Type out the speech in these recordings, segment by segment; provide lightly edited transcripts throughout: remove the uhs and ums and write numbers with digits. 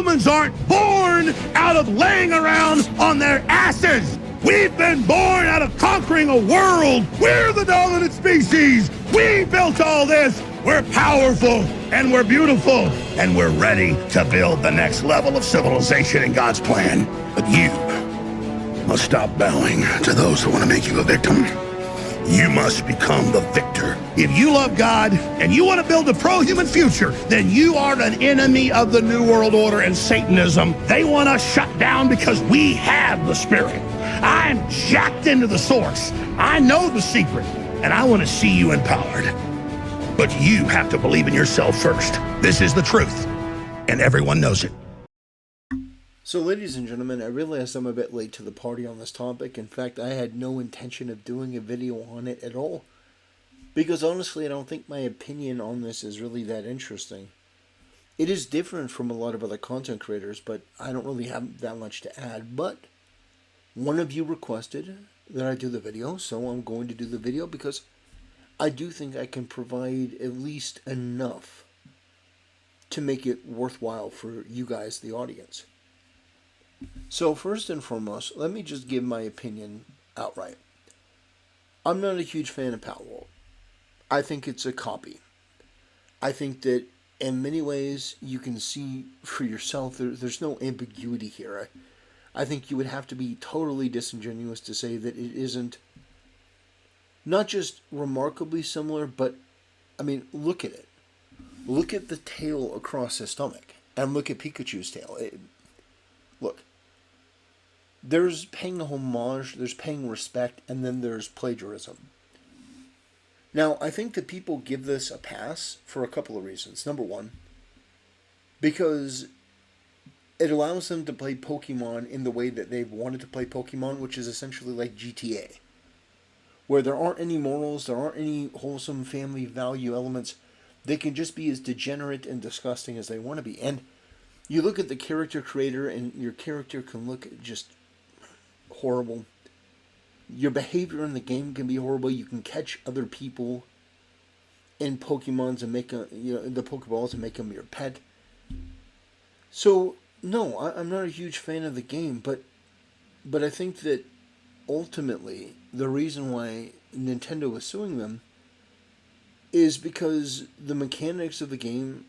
Humans aren't born out of laying around on their asses. We've been born out of conquering a world. We're the dominant species. We built all this. We're powerful and we're beautiful and we're ready to build the next level of civilization in God's plan. But you must stop bowing to those who want to make you a victim. You must become the victor. If you love God and you want to build a pro-human future, then you are an enemy of the New World Order and Satanism. They want us shut down because we have the Spirit. I'm jacked into the source. I know the secret, and I want to see you empowered. But you have to believe in yourself first. This is the truth, and everyone knows it. So, ladies and gentlemen, I realize I'm a bit late to the party on this topic. In fact, I had no intention of doing a video on it at all. Because honestly, I don't think my opinion on this is really that interesting. It is different from a lot of other content creators, but I don't really have that much to add. But one of you requested that I do the video, so I'm going to do the video because I do think I can provide at least enough to make it worthwhile for you guys, the audience. So first and foremost, let me just give my opinion outright. I'm not a huge fan of Palword. I think it's a copy. I think that in many ways you can see for yourself there's no ambiguity here. I think you would have to be totally disingenuous to say that it isn't not just remarkably similar, but I mean, look at it. Look at the tail across his stomach and look at Pikachu's tail. Look. There's paying a homage, there's paying respect, and then there's plagiarism. Now, I think that people give this a pass for a couple of reasons. Number one, because it allows them to play Pokemon in the way that they've wanted to play Pokemon, which is essentially like GTA, where there aren't any morals, there aren't any wholesome family value elements. They can just be as degenerate and disgusting as they want to be. And you look at the character creator, and your character can look just horrible. Your behavior in the game can be horrible. You can catch other people in Pokemons and make the Pokeballs and make them your pet. So no, I'm not a huge fan of the game, but I think that ultimately the reason why Nintendo is suing them is because the mechanics of the game,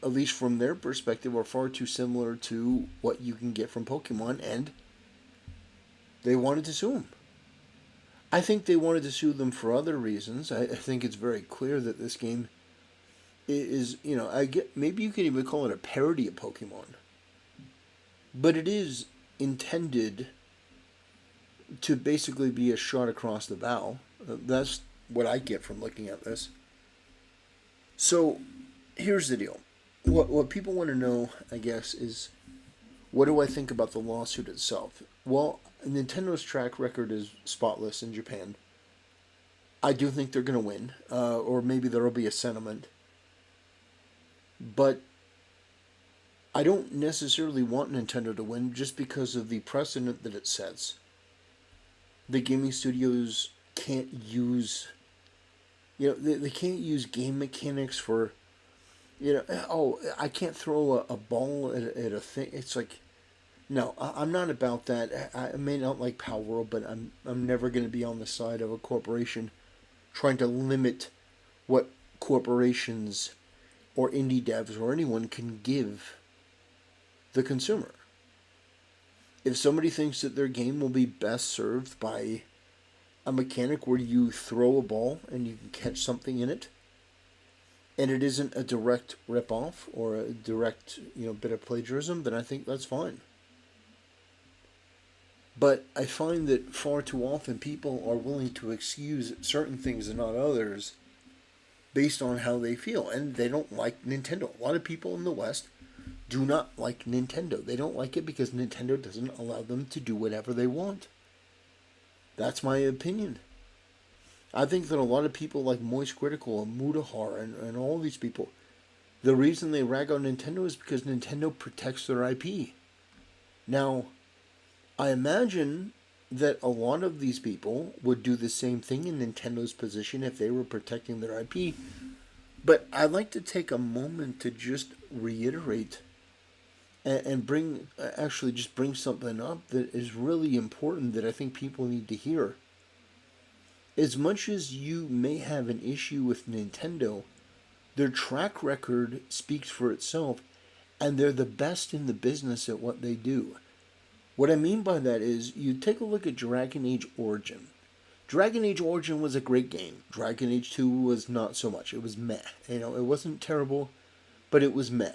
at least from their perspective, are far too similar to what you can get from Pokemon, and they wanted to sue them. I think they wanted to sue them for other reasons. I think it's very clear that this game is, maybe you could even call it a parody of Pokemon. But it is intended to basically be a shot across the bow. That's what I get from looking at this. So, here's the deal. What people want to know, I guess, is what do I think about the lawsuit itself? Well, Nintendo's track record is spotless in Japan. I do think they're going to win, or maybe there will be a settlement. But I don't necessarily want Nintendo to win just because of the precedent that it sets. The gaming studios can't use, they can't use game mechanics for, I can't throw a ball at a thing. It's like, no, I'm not about that. I may not like Palworld, but I'm never going to be on the side of a corporation trying to limit what corporations or indie devs or anyone can give the consumer. If somebody thinks that their game will be best served by a mechanic where you throw a ball and you can catch something in it, and it isn't a direct rip-off or a direct bit of plagiarism, then I think that's fine. But I find that far too often people are willing to excuse certain things and not others based on how they feel. And they don't like Nintendo. A lot of people in the West do not like Nintendo. They don't like it because Nintendo doesn't allow them to do whatever they want. That's my opinion. I think that a lot of people like Moist Critical and Mudahar and all these people, the reason they rag on Nintendo is because Nintendo protects their IP. Now, I imagine that a lot of these people would do the same thing in Nintendo's position if they were protecting their IP. But I'd like to take a moment to just reiterate and bring actually just bring something up that is really important that I think people need to hear. As much as you may have an issue with Nintendo, their track record speaks for itself, and they're the best in the business at what they do. What I mean by that is, you take a look at Dragon Age Origin. Dragon Age Origin was a great game. Dragon Age 2 was not so much. It was meh. You know, it wasn't terrible, but it was meh.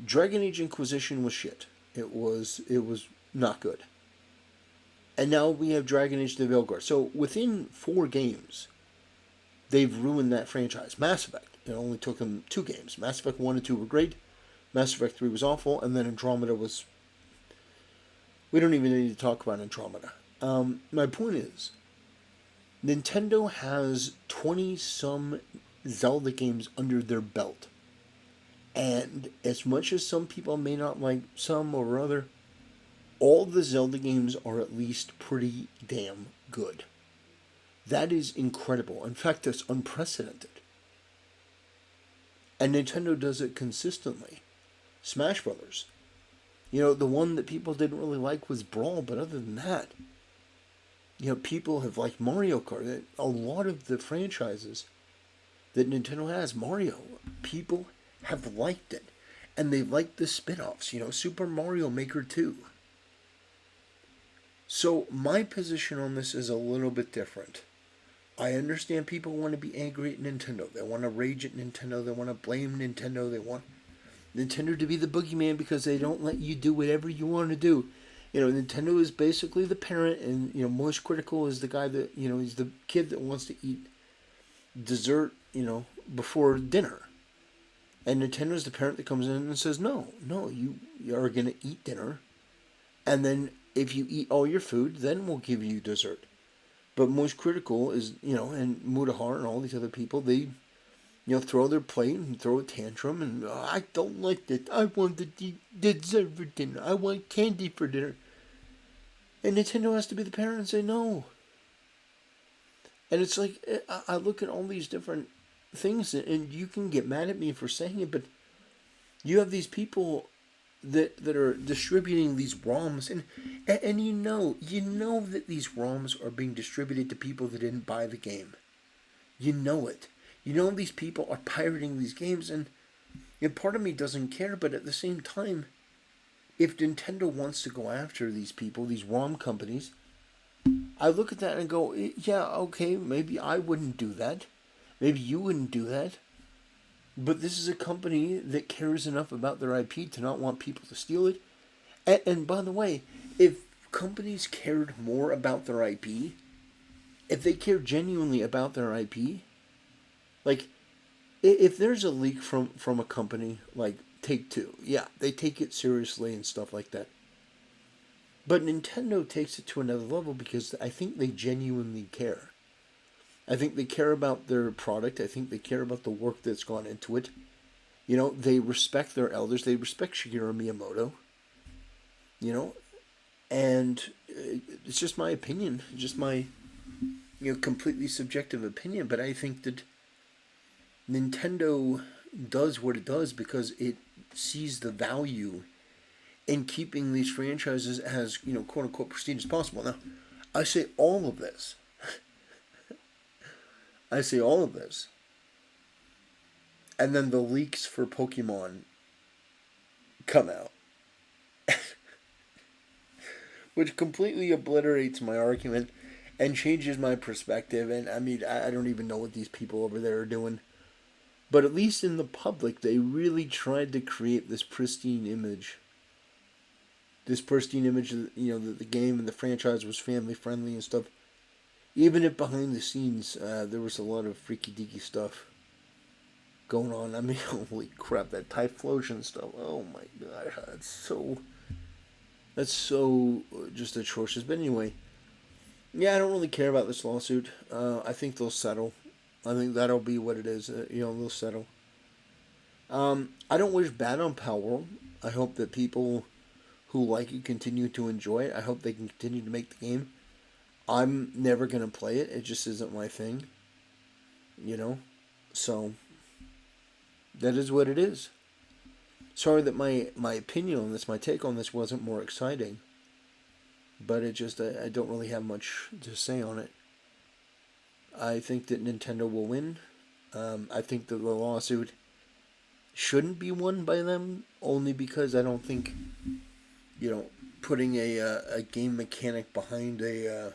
Dragon Age Inquisition was shit. It was not good. And now we have Dragon Age The Veilguard. So within 4 games, they've ruined that franchise. Mass Effect. It only took them 2 games. Mass Effect 1 and 2 were great. Mass Effect 3 was awful. And then Andromeda was... We don't even need to talk about Andromeda. My point is, Nintendo has 20-some Zelda games under their belt. And as much as some people may not like some or other, all the Zelda games are at least pretty damn good. That is incredible. In fact, that's unprecedented. And Nintendo does it consistently. Smash Brothers. You know, the one that people didn't really like was Brawl, but other than that, you know, people have liked Mario Kart. A lot of the franchises that Nintendo has, Mario, people have liked it. And they like the spin-offs, you know, Super Mario Maker 2. So my position on this is a little bit different. I understand people want to be angry at Nintendo. They want to rage at Nintendo. They want to blame Nintendo. They want Nintendo to be the boogeyman because they don't let you do whatever you want to do. You know, Nintendo is basically the parent, and, you know, most critical is the guy that, you know, he's the kid that wants to eat dessert, you know, before dinner. And Nintendo's the parent that comes in and says, no, you are going to eat dinner. And then if you eat all your food, then we'll give you dessert. But most critical is, you know, and Mudahar and all these other people, they, you know, throw their plate and throw a tantrum and, I don't like it. I want the dessert for dinner. I want candy for dinner. And Nintendo has to be the parent and say no. And it's like, I look at all these different things, and you can get mad at me for saying it, but you have these people that are distributing these ROMs, and you know that these ROMs are being distributed to people that didn't buy the game. You know it. You know these people are pirating these games, and part of me doesn't care, but at the same time, if Nintendo wants to go after these people, these ROM companies, I look at that and go, yeah, okay, maybe I wouldn't do that. Maybe you wouldn't do that. But this is a company that cares enough about their IP to not want people to steal it. And by the way, if companies cared more about their IP, if they care genuinely about their IP, like, if there's a leak from a company like Take-Two, yeah, they take it seriously and stuff like that. But Nintendo takes it to another level because I think they genuinely care. I think they care about their product. I think they care about the work that's gone into it. You know, they respect their elders. They respect Shigeru Miyamoto. You know, and it's just my opinion, just my, you know, completely subjective opinion. But I think that Nintendo does what it does because it sees the value in keeping these franchises as, you know, quote unquote pristine as possible. Now, I say all of this. And then the leaks for Pokemon come out. Which completely obliterates my argument and changes my perspective. And I mean, I don't even know what these people over there are doing. But at least in the public, they really tried to create this pristine image. This pristine image that, you know, that the game and the franchise was family friendly and stuff. Even if behind the scenes, there was a lot of freaky deaky stuff going on. I mean, holy crap, that Typhlosion stuff. Oh my gosh, that's so just atrocious. But anyway, yeah, I don't really care about this lawsuit. I think they'll settle. I think that'll be what it is. You know, they'll settle. I don't wish bad on Palworld. I hope that people who like it continue to enjoy it. I hope they can continue to make the game. I'm never going to play it. It just isn't my thing. You know? So, that is what it is. Sorry that my opinion on this, my take on this wasn't more exciting. But it just, I don't really have much to say on it. I think that Nintendo will win. I think that the lawsuit shouldn't be won by them, only because I don't think, putting a game mechanic behind a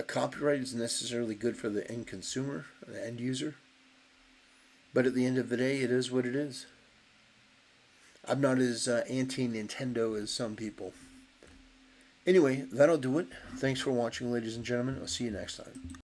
copyright is necessarily good for the end consumer, the end user. But at the end of the day, it is what it is. I'm not as anti-Nintendo as some people. Anyway, that'll do it. Thanks for watching, ladies and gentlemen. I'll see you next time.